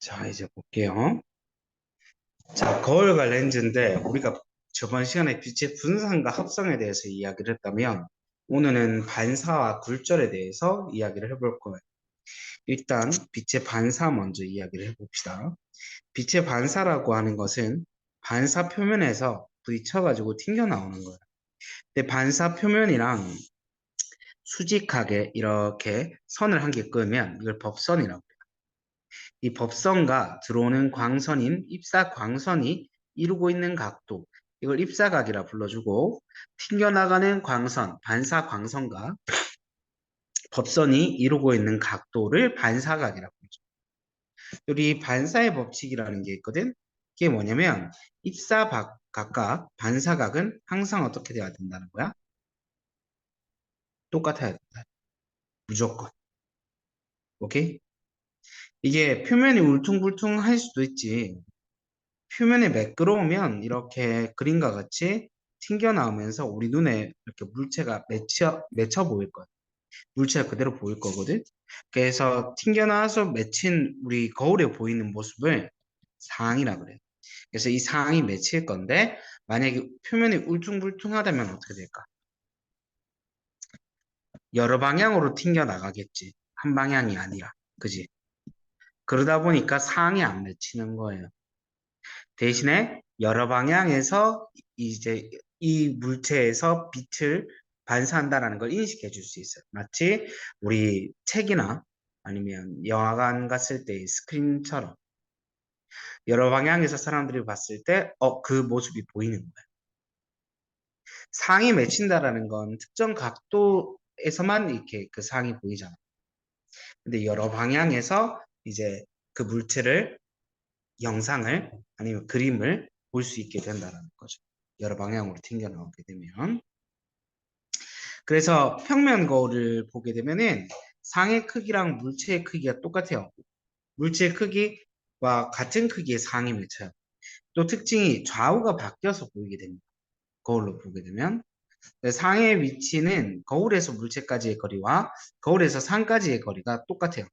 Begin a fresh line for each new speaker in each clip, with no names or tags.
자, 이제 볼게요. 자, 거울과 렌즈인데 우리가 저번 시간에 빛의 분산과 합성에 대해서 이야기를 했다면 오늘은 반사와 굴절에 대해서 이야기를 해볼 거예요. 일단 빛의 반사 먼저 이야기를 해봅시다. 빛의 반사라고 하는 것은 반사 표면에서 부딪혀가지고 튕겨나오는 거예요. 근데 반사 표면이랑 수직하게 이렇게 선을 한 개 그으면 이걸 법선이라고 해요. 이 법선과 들어오는 광선인 입사광선이 이루고 있는 각도, 이걸 입사각이라 불러주고, 튕겨나가는 광선, 반사광선과 법선이 이루고 있는 각도를 반사각이라고 부르죠. 우리 반사의 법칙이라는 게 있거든. 그게 뭐냐면 입사각과 반사각은 항상 어떻게 돼야 된다는 거야? 똑같아야 된다. 무조건. 오케이? 이게 표면이 울퉁불퉁할 수도 있지. 표면이 매끄러우면 이렇게 그림과 같이 튕겨나오면서 우리 눈에 이렇게 물체가 맺혀 보일 거야. 물체가 그대로 보일 거거든. 그래서 튕겨나와서 맺힌 우리 거울에 보이는 모습을 상이라 그래. 그래서 이 상이 맺힐 건데 만약에 표면이 울퉁불퉁하다면 어떻게 될까? 여러 방향으로 튕겨나가겠지. 한 방향이 아니라. 그지? 그러다 보니까 상이 안 맺히는 거예요. 대신에 여러 방향에서 이제 이 물체에서 빛을 반사한다라는 걸 인식해 줄 수 있어요. 마치 우리 책이나 아니면 영화관 갔을 때의 스크린처럼 여러 방향에서 사람들이 봤을 때, 그 모습이 보이는 거예요. 상이 맺힌다라는 건 특정 각도에서만 이렇게 그 상이 보이잖아. 근데 여러 방향에서 이제 그 물체를 영상을 아니면 그림을 볼 수 있게 된다는 거죠. 여러 방향으로 튕겨 나오게 되면. 그래서 평면 거울을 보게 되면은 상의 크기랑 물체의 크기가 똑같아요. 물체의 크기와 같은 크기의 상이 맺혀요. 또 특징이 좌우가 바뀌어서 보이게 됩니다. 거울로 보게 되면. 상의 위치는 거울에서 물체까지의 거리와 거울에서 상까지의 거리가 똑같아요.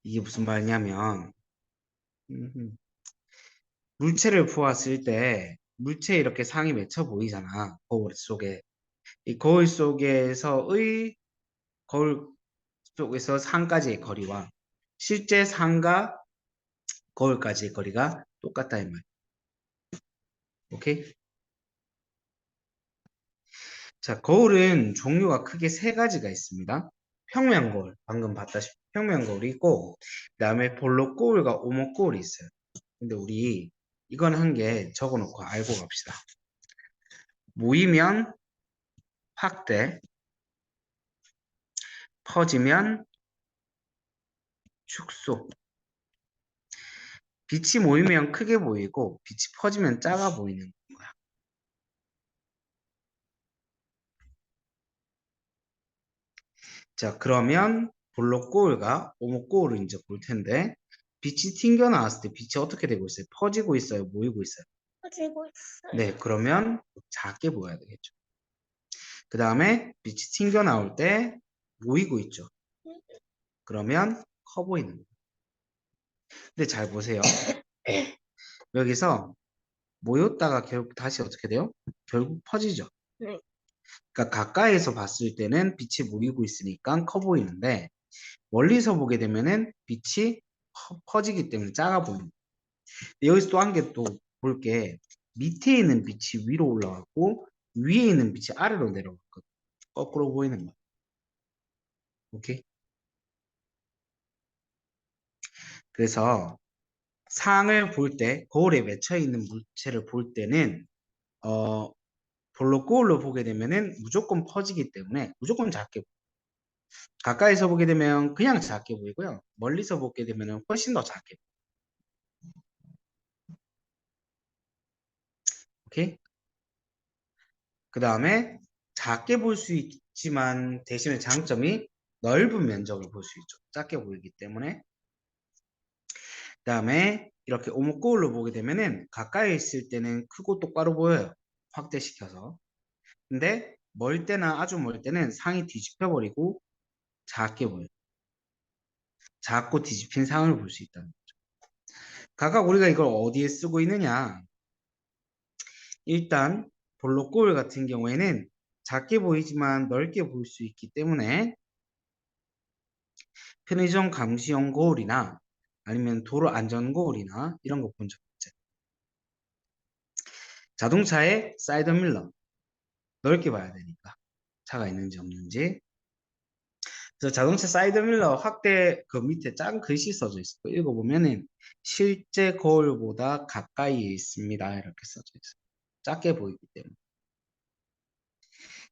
이게 무슨 말이냐면 물체를 보았을 때 물체에 이렇게 상이 맺혀 보이잖아. 거울 속에. 이 거울 속에서의 거울 속에서 상까지의 거리와 실제 상과 거울까지의 거리가 똑같다 이 말. 오케이? 자, 거울은 종류가 크게 세 가지가 있습니다. 평면 거울, 방금 봤다시피 평면 거울이 있고, 그다음에 볼록 거울과 오목 거울이 있어요. 근데 우리 이건 한 개 적어놓고 알고 갑시다. 모이면 확대, 퍼지면 축소. 빛이 모이면 크게 보이고 빛이 퍼지면 작아 보이는 거야. 자, 그러면 볼록 거울과 오목 거울을 이제 볼 텐데 빛이 튕겨 나왔을 때 빛이 어떻게 되고 있어요? 퍼지고 있어요? 모이고 있어요?
가지고 있어요.
네, 그러면 작게 보여야 되겠죠. 그 다음에 빛이 튕겨 나올 때 모이고 있죠. 그러면 커 보이는 거예요. 근데 잘 보세요. 여기서 모였다가 결국 다시 어떻게 돼요? 결국 퍼지죠.
네.
그러니까 가까이에서 봤을 때는 빛이 모이고 있으니까 커 보이는데 멀리서 보게 되면은 빛이 퍼지기 때문에 작아 보입니다. 여기서 또 한 개 또 볼 게 밑에 있는 빛이 위로 올라가고 위에 있는 빛이 아래로 내려갔거든. 거꾸로 보이는 거야. 오케이? 그래서 상을 볼 때, 거울에 맺혀 있는 물체를 볼 때는 어, 볼록 거울로 보게 되면은 무조건 퍼지기 때문에 무조건 작게 가까이서 보게 되면 그냥 작게 보이고요. 멀리서 보게 되면 훨씬 더 작게. 오케이? 그 다음에 작게 볼 수 있지만 대신에 장점이 넓은 면적을 볼 수 있죠. 작게 보이기 때문에. 그 다음에 이렇게 오목거울로 보게 되면은 가까이 있을 때는 크고 똑바로 보여요. 확대시켜서. 근데 멀 때나 아주 멀 때는 상이 뒤집혀 버리고 작게 보여요. 작고 뒤집힌 상을 볼 수 있다는 거죠. 각각 우리가 이걸 어디에 쓰고 있느냐? 일단 볼록 거울 같은 경우에는 작게 보이지만 넓게 보일 수 있기 때문에 편의점 감시용 거울이나 아니면 도로 안전 거울이나 이런 거 본 적 있죠. 자동차의 사이드 밀러 넓게 봐야 되니까 차가 있는지 없는지. 그래서 자동차 사이드 밀러 확대 그 밑에 작은 글씨 써져 있어. 읽어보면은 실제 거울보다 가까이에 있습니다. 이렇게 써져 있어. 작게 보이기 때문에.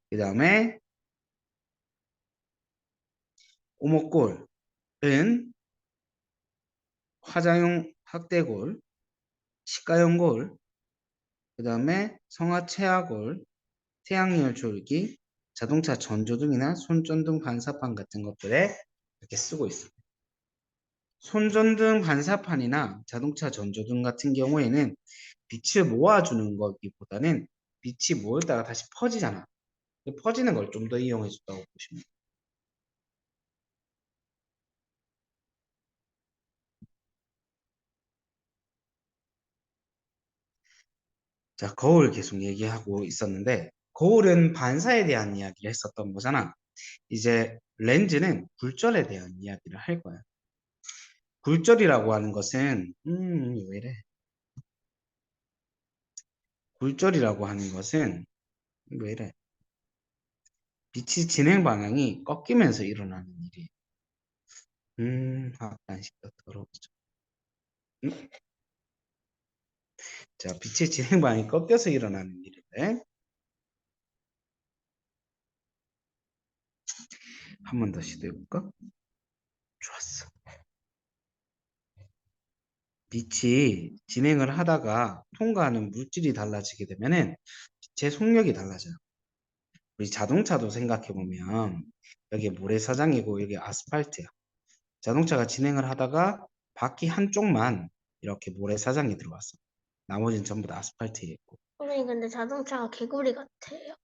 그 다음에 오목골은 화장용 확대골, 치과용 골, 그 다음에 성화체화골, 태양열 조르기, 자동차 전조등이나 손전등 반사판 같은 것들에 이렇게 쓰고 있습니다. 손전등 반사판이나 자동차 전조등 같은 경우에는 빛을 모아주는 거기보다는 빛이 모였다가 다시 퍼지잖아. 퍼지는 걸 좀 더 이용해 줬다고 보시면 돼요. 자, 거울 계속 얘기하고 있었는데 거울은 반사에 대한 이야기를 했었던 거잖아. 이제 렌즈는 굴절에 대한 이야기를 할 거야. 굴절이라고 하는 것은 왜 이래? 굴절이라고 하는 것은 왜 이래? 빛이 진행 방향이 꺾이면서 일어나는 일이에요. 간식도 더러워져. 음? 자, 빛의 진행 방향이 꺾여서 일어나는 일인데 한 번 더 시도해 볼까? 좋았어. 빛이 진행을 하다가 통과하는 물질이 달라지게 되면은 빛의 속력이 달라져요. 우리 자동차도 생각해 보면 여기 모래사장이고 여기 아스팔트야. 자동차가 진행을 하다가 바퀴 한쪽만 이렇게 모래사장이 들어왔어. 나머지는 전부 다 아스팔트에 있고.
선생님, 근데 자동차가 개구리 같아요.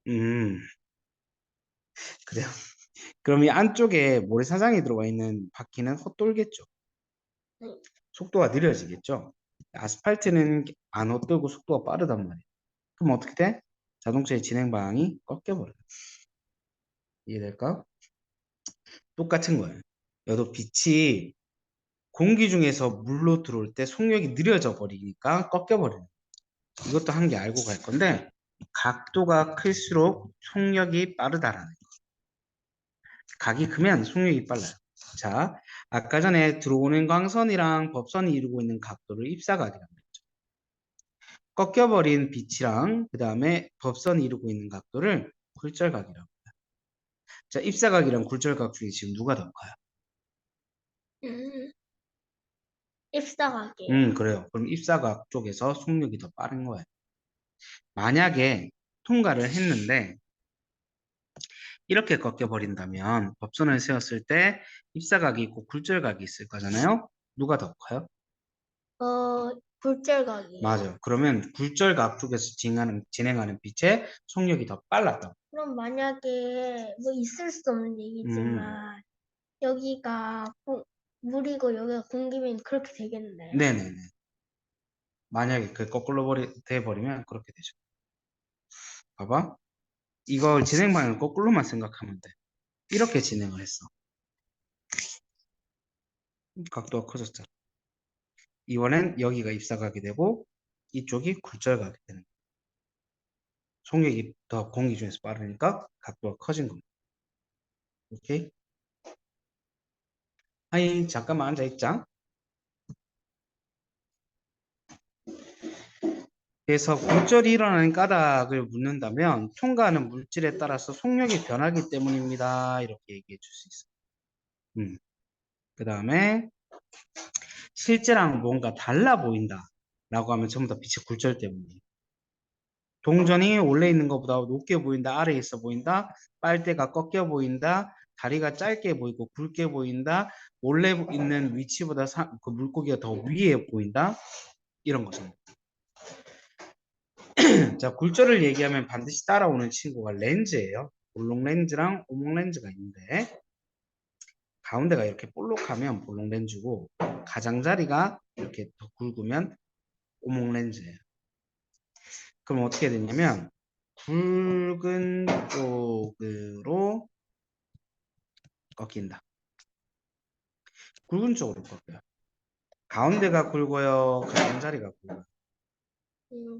음, 그래요. 그럼 이 안쪽에 모래사장이 들어와 있는 바퀴는 헛돌겠죠.
네.
속도가 느려지겠죠. 아스팔트는 안 헛돌고 속도가 빠르단 말이에요. 그럼 어떻게 돼? 자동차의 진행 방향이 꺾여버려요. 이해될까? 똑같은 거예요. 여도 빛이 공기 중에서 물로 들어올 때 속력이 느려져 버리니까 꺾여버려요. 이것도 한 개 알고 갈 건데 각도가 클수록 속력이 빠르다라는 거. 각이 크면 속력이 빨라요. 자, 아까 전에 들어오는 광선이랑 법선이 이루고 있는 각도를 입사각이라고 했죠. 꺾여버린 빛이랑 그 다음에 법선이 이루고 있는 각도를 굴절각이라고 해요. 자, 입사각이랑 굴절각 중에 지금 누가 더 커요?
음, ip사각이에요.
그래요. 그럼 입사각 쪽에서 속력이 더 빠른 거예요. 만약에 통과를 했는데 이렇게 꺾여버린다면 법선을 세웠을 때 입사각이 있고 굴절각이 있을 거잖아요. 누가 더 커요?
굴절각이에요.
맞아요. 그러면 굴절각 쪽에서 진행하는 빛의 속력이 더 빨랐다.
그럼 만약에 뭐 있을 수 없는
음,
얘기지만 여기가 물이고 여기가 공기면 그렇게 되겠네.
네네네. 만약에 그 거꾸로 돼버리면 그렇게 되죠. 봐봐. 이걸 진행 방향을 거꾸로만 생각하면 돼. 이렇게 진행을 했어. 각도가 커졌잖아. 이번엔 여기가 입사각이 되고 이쪽이 굴절각이 되는 거야. 속력이 더 공기 중에서 빠르니까 각도가 커진 겁니다. 오케이? 아이, 잠깐만 앉아있자. 그래서 굴절이 일어나는 까닭을 묻는다면 통과하는 물질에 따라서 속력이 변하기 때문입니다. 이렇게 얘기해 줄 수 있어요. 그 다음에 실제랑 뭔가 달라 보인다 라고 하면 전부 다 빛의 굴절 때문이에요. 동전이 원래 있는 것보다 높게 보인다, 아래에 있어 보인다, 빨대가 꺾여 보인다, 다리가 짧게 보이고 굵게 보인다, 원래 있는 위치보다 그 물고기가 더 위에 보인다, 이런 거죠. 자, 굴절을 얘기하면 반드시 따라오는 친구가 렌즈예요. 볼록 렌즈랑 오목 렌즈가 있는데 가운데가 이렇게 볼록하면 볼록 렌즈고 가장자리가 이렇게 더 굵으면 오목 렌즈예요. 그럼 어떻게 되냐면 굵은 쪽으로 꺾인다. 굵은 쪽으로 꺾여요. 가운데가 굵어요? 가장자리가 굵어요?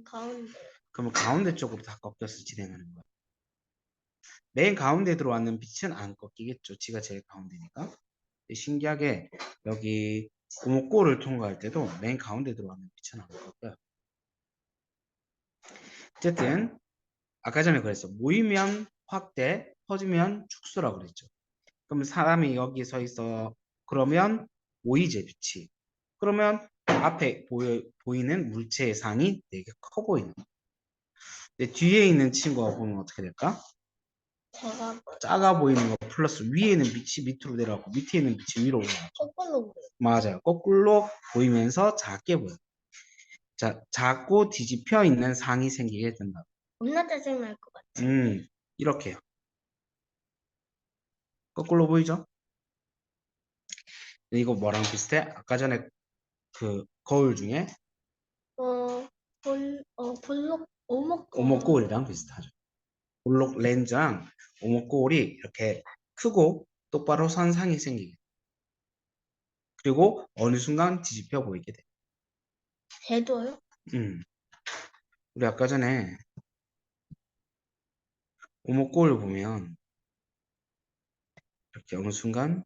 가운데.
그러면 가운데 쪽으로 다 꺾여서 진행하는 거예요. 맨 가운데 들어왔는 빛은 안 꺾이겠죠. 지가 제일 가운데니까. 신기하게 여기 오목골을 통과할 때도 맨 가운데 들어왔는 빛은 안 꺾여요. 어쨌든 아까 전에 그랬어. 모이면 확대, 퍼지면 축소라고 그랬죠. 그러면 사람이 여기 서 있어. 그러면 모이제 빛이. 그러면 앞에 보이는 물체의 상이 되게 커 보이는 거야. 근데 뒤에 있는 친구가 보면 어떻게 될까?
제가
작아 보이는 거 플러스 위에는 빛이 밑으로 내려가고 밑에 있는 빛이 위로 올라가죠.
거꾸로 보여요.
맞아요. 거꾸로 보이면서 작게 보여요. 자, 작고 뒤집혀 있는 상이 생기게 된다.
겁나 짜증날 것 같아.
이렇게요. 거꾸로 보이죠? 이거 뭐랑 비슷해? 아까 전에 그 거울 중에
볼록, 오목거.
오목거울이랑 비슷하죠. 볼록 렌즈랑 오목거울이 이렇게 크고 똑바로 선 상이 생기게 돼요. 그리고 어느 순간 뒤집혀 보이게 돼요.
제도요?
우리 아까 전에 오목거울 보면 이렇게 어느 순간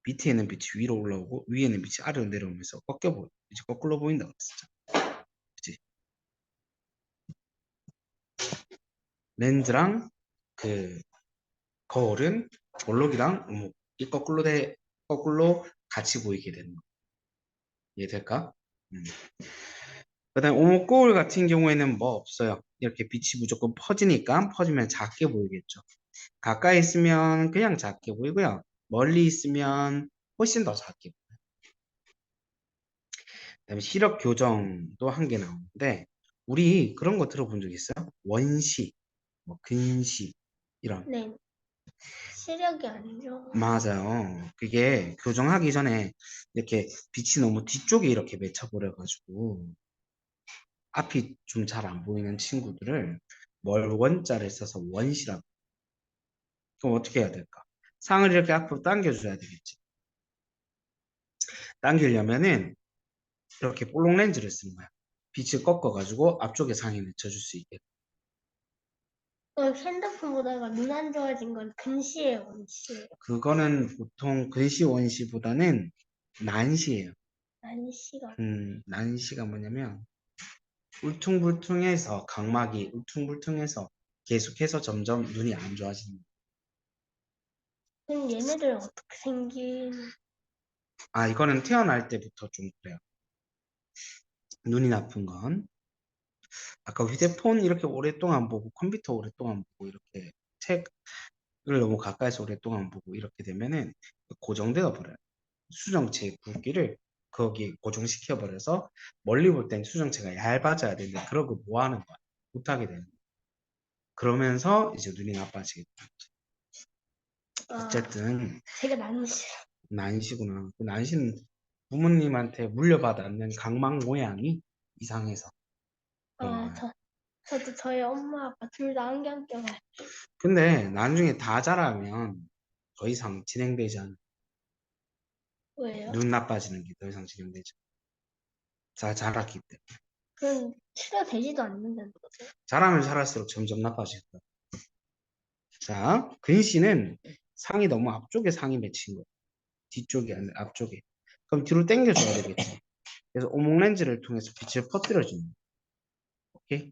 밑에 있는 빛이 위로 올라오고 위에 있는 빛이 아래로 내려오면서 꺾여 보여. 이제 거꾸로 보인다고 했었죠. 그치? 렌즈랑 그 거울은 볼록이랑 오목이 거꾸로 같이 보이게 되는 거. 이해될까? 그다음 오목 거울 같은 경우에는 뭐 없어요. 이렇게 빛이 무조건 퍼지니까 퍼지면 작게 보이겠죠. 가까이 있으면 그냥 작게 보이고요. 멀리 있으면 훨씬 더 작게 보여요. 그다음에 시력 교정도 한 개 나오는데 우리 그런 거 들어본 적 있어요? 원시, 뭐 근시 이런.
네. 시력이 안 좋아.
맞아요. 그게 교정하기 전에 이렇게 빛이 너무 뒤쪽에 이렇게 맺혀버려가지고 앞이 좀 잘 안 보이는 친구들을 원자를 써서 원시라고. 그럼 어떻게 해야 될까? 상을 이렇게 앞으로 당겨줘야 되겠지. 당기려면은 이렇게 볼록 렌즈를 쓰는 거야. 빛을 꺾어가지고 앞쪽에 상에 맺혀줄 수 있게.
핸드폰 보다가 눈 안 좋아진 건 근시예요, 원시예요.
그거는 보통 근시 원시보다는 난시예요.
난시가.
난시가 뭐냐면 울퉁불퉁해서 각막이 울퉁불퉁해서 계속해서 점점 눈이 안 좋아지는 거예요.
그럼 얘네들은 어떻게 생긴?
아, 이거는 태어날 때부터 좀 그래요. 눈이 나쁜 건 아까 휴대폰 이렇게 오랫동안 보고 컴퓨터 오랫동안 보고 이렇게 책을 너무 가까이서 오랫동안 보고 이렇게 되면은 고정되어 버려요. 수정체의 굵기를 거기에 고정시켜 버려서 멀리 볼 땐 수정체가 얇아져야 되는데 그런 거 뭐 하는 거야? 못하게 되는 거야. 그러면서 이제 눈이 나빠지게 돼요. 어쨌든
제가 난시.
난시구나. 그 난시는 부모님한테 물려받았는 각막 모양이 이상해서 그런 거예요.
저도 저희 엄마 아빠 둘 다 안경 껴가지고.
근데 나중에 다 자라면 더 이상 진행되지 않아.
왜요?
눈 나빠지는 게 더 이상 진행되지 않아. 다 자랐기 때문에.
그럼 치료되지도 않는다는 거죠?
자라면 자랄수록 점점 나빠질 거야. 자, 근시는 상이 너무 앞쪽에 상이 맺힌 거야. 뒤쪽이 아니라 앞쪽에. 그럼 뒤로 당겨줘야 되겠지. 그래서 오목 렌즈를 통해서 빛을 퍼뜨려주는 거야. 오케이?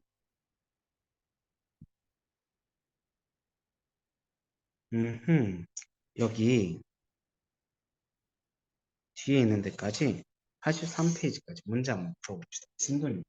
여기 뒤에 있는 데까지 83페이지까지 문제 한번 풀어봅시다. 신도님.